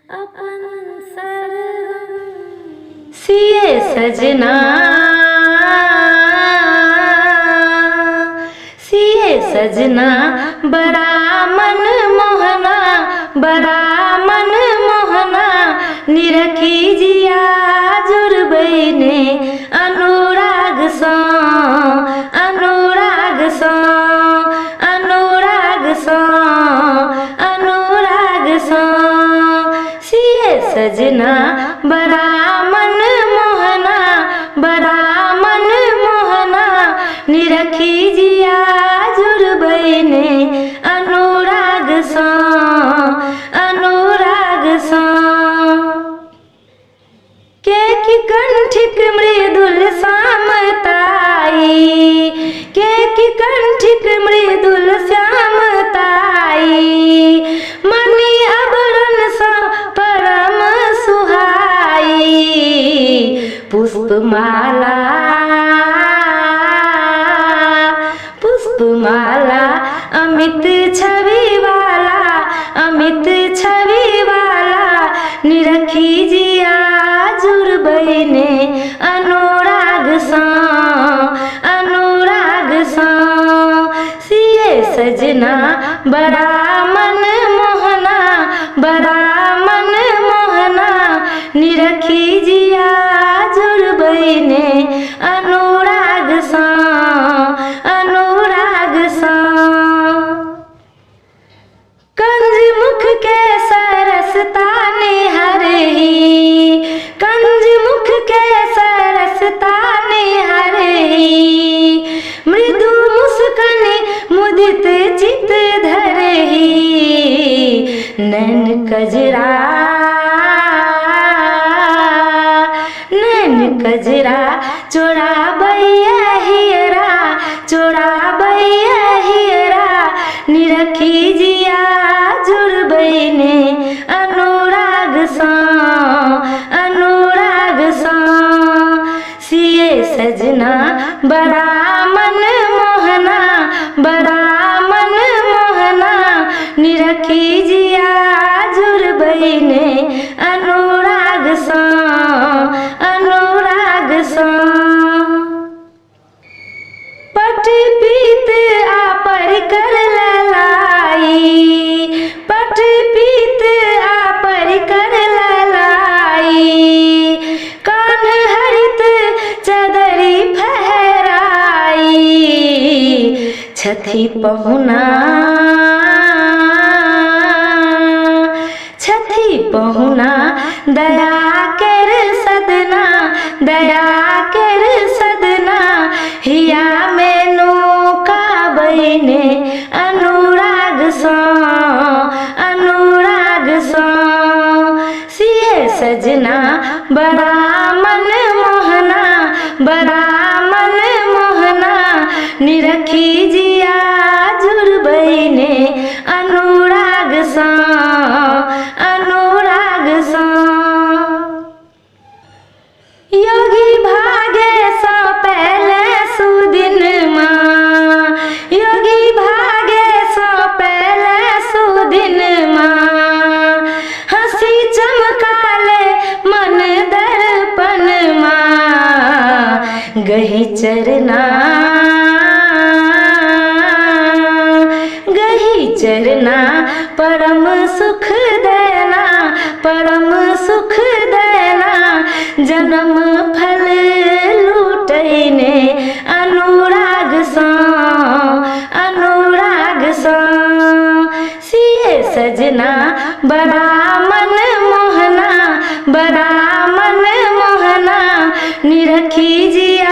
अपन सरगम सिए सजना, सिए सजना बड़ा मन मोहना, बड़ा मन मोहना निरखी जिया जुड़बैने अनुराग सा, अनुराग सा, अनुराग सा, अनुराग सा। सिए सजना बड़ा मन मोहना, बड़ा मन मोहना निरखी जिया जुड़बैने अनुराग सा, अनुराग सा। के की कंठिक मृदुल श्यामताई, के की कंठिक मृदुल श्यामताई मणि आभरण सा परम सुहाई। पुष्पमाला, पुष्पमाला अमित छवि वाला, अमित छवि वाला निरखी जिया जुड़बैने अनुराग सा, अनुराग सा। सिए सजना बड़ा मन मोहना, बड़ा मन मोहना निरखी जिया जुड़बैने अनुराग सा, अनुराग सा। कंज मुख के सरसता निहरही, कंज मुख के सरसता निहरही मृदु मुस्कान मुदित चित धरही। नैन कजरा, नैन कजरा चोराबैया हियरा, चोराबैया हियरा निरखी जिया जुड़बैने अनुराग सा, अनुराग सा। सिए सजना बड़ा मन मोहना, बड़ा मन मोहना निरखी जिया जुड़बैने अनुराग सा, अनुराग सा। पट पीत आपर कर ललाई, पट पीत आपर कर ललाई कान हरित चदरी फहराई। छथी पहुना, छथी पहुना दया कर सदना, दया कर सदना हिया में नौका बहिने अनुराग सा, अनुराग सा। सिए सजना बड़ा मन मोहना, बड़ा मन मोहना निरखी जिया जुड़बैने अनुराग सा, अनुराग सा। योगी भागे सा पहले सुदिन माँ, योगी भागे सा पहले सुदिन माँ हंसी चमकाले मन दर्पण माँ। गही चरना, गही चरना परम सुख देना, परम सुख देना जन्म फल लूटैने अनुराग सा, अनुराग सा। सिए सजना बड़ा मन मोहना, बड़ा मन मोहना निरखी जिया